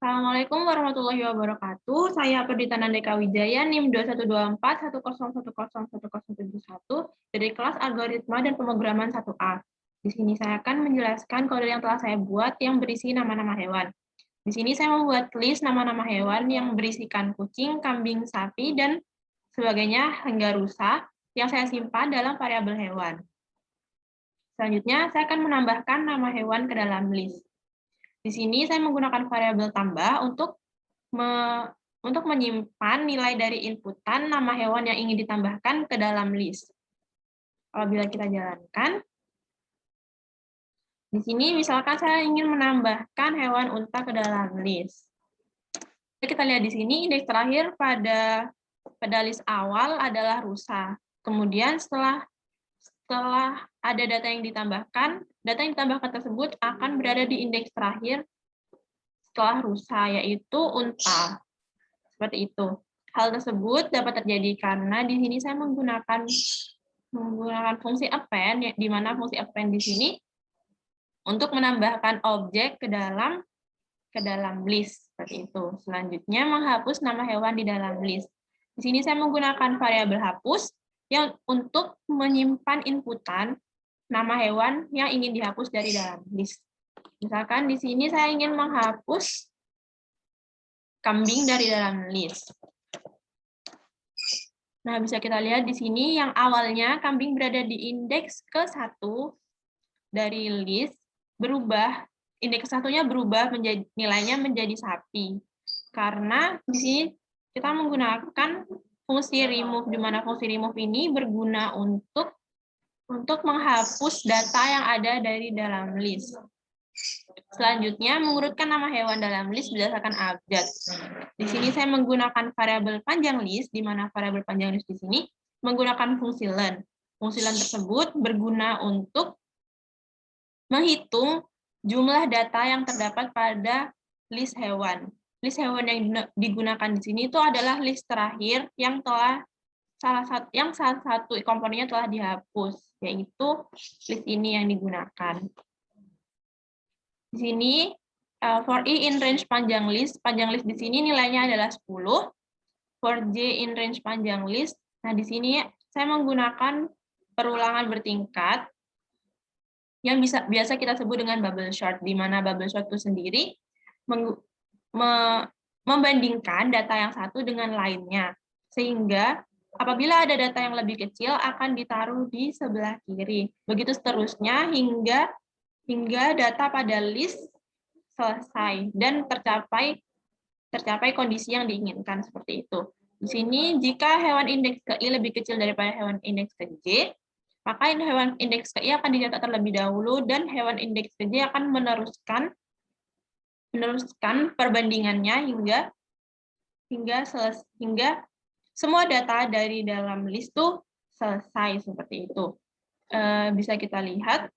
Assalamualaikum warahmatullahi wabarakatuh. Saya Perdita Nandeka Wijaya, NIM 212410101071 dari kelas Algoritma dan Pemrograman 1A. Di sini saya akan menjelaskan kode yang telah saya buat yang berisi nama-nama hewan. Di sini saya membuat list nama-nama hewan yang berisikan kucing, kambing, sapi, dan sebagainya hingga rusa yang saya simpan dalam variabel hewan. Selanjutnya, saya akan menambahkan nama hewan ke dalam list. Di sini saya menggunakan variabel tambah untuk menyimpan nilai dari inputan nama hewan yang ingin ditambahkan ke dalam list. Apabila kita jalankan, di sini misalkan saya ingin menambahkan hewan unta ke dalam list. Kita lihat di sini indeks terakhir pada list awal adalah rusa. Kemudian setelah ada data yang ditambahkan tersebut akan berada di indeks terakhir setelah rusa, yaitu unta. Seperti itu. Hal tersebut dapat terjadi karena di sini saya menggunakan fungsi append, di mana fungsi append di sini untuk menambahkan objek ke dalam list. Seperti itu. Selanjutnya, menghapus nama hewan di dalam list. Di sini saya menggunakan variabel hapus yang untuk menyimpan inputan nama hewan yang ingin dihapus dari dalam list. Misalkan di sini saya ingin menghapus kambing dari dalam list. Nah, bisa kita lihat di sini yang awalnya kambing berada di indeks ke-1 dari list, indeks ke-1-nya berubah nilainya menjadi sapi. Karena di sini kita menggunakan fungsi remove, di mana fungsi remove ini berguna untuk menghapus data yang ada dari dalam list. Selanjutnya, mengurutkan nama hewan dalam list berdasarkan abjad. Di sini saya menggunakan variabel panjang list, di mana variabel panjang list di sini menggunakan fungsi len. Fungsi len tersebut berguna untuk menghitung jumlah data yang terdapat pada list hewan. List hewan yang digunakan di sini itu adalah list terakhir yang salah satu komponennya telah dihapus, yaitu list ini yang digunakan. Di sini for I in range panjang list di sini nilainya adalah 10. For J in range panjang list, nah di sini saya menggunakan perulangan bertingkat yang biasa kita sebut dengan bubble sort, di mana bubble sort itu sendiri membandingkan data yang satu dengan lainnya, sehingga apabila ada data yang lebih kecil akan ditaruh di sebelah kiri. Begitu seterusnya hingga data pada list selesai dan tercapai kondisi yang diinginkan, seperti itu. Di sini jika hewan indeks ke I lebih kecil daripada hewan indeks ke J, maka hewan indeks ke I akan dicatat terlebih dahulu dan hewan indeks ke J akan meneruskan perbandingannya hingga semua data dari dalam list itu selesai, seperti itu. Bisa kita lihat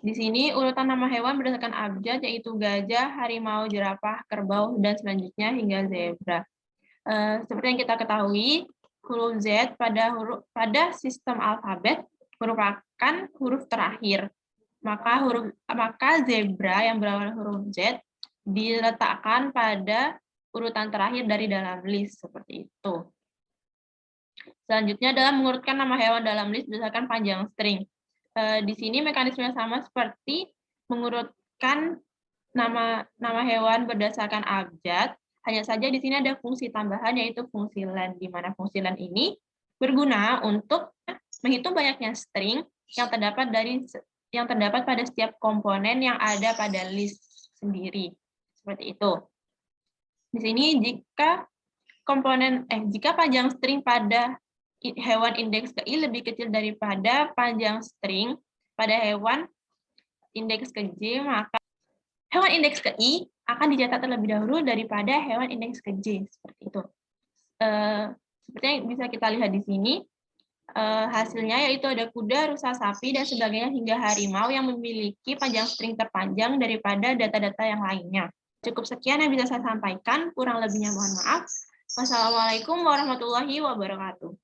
di sini urutan nama hewan berdasarkan abjad, yaitu gajah, harimau, jerapah, kerbau, dan selanjutnya hingga zebra. Seperti yang kita ketahui, huruf Z pada sistem alfabet merupakan huruf terakhir. Maka zebra yang berawal huruf Z diletakkan pada urutan terakhir dari dalam list, seperti itu. Selanjutnya adalah mengurutkan nama hewan dalam list berdasarkan panjang string. Di sini mekanismenya sama seperti mengurutkan nama hewan berdasarkan abjad. Hanya saja di sini ada fungsi tambahan, yaitu fungsi len, di mana fungsi len ini berguna untuk menghitung banyaknya string yang terdapat pada setiap komponen yang ada pada list sendiri. Seperti itu. Di sini jika panjang string pada hewan indeks ke I lebih kecil daripada panjang string pada hewan indeks ke J, maka hewan indeks ke I akan dicatat terlebih dahulu daripada hewan indeks ke J, seperti itu. Seperti yang bisa kita lihat di sini, hasilnya yaitu ada kuda, rusa, sapi, dan sebagainya hingga harimau yang memiliki panjang string terpanjang daripada data-data yang lainnya. Cukup sekian yang bisa saya sampaikan, kurang lebihnya mohon maaf. Wassalamualaikum warahmatullahi wabarakatuh.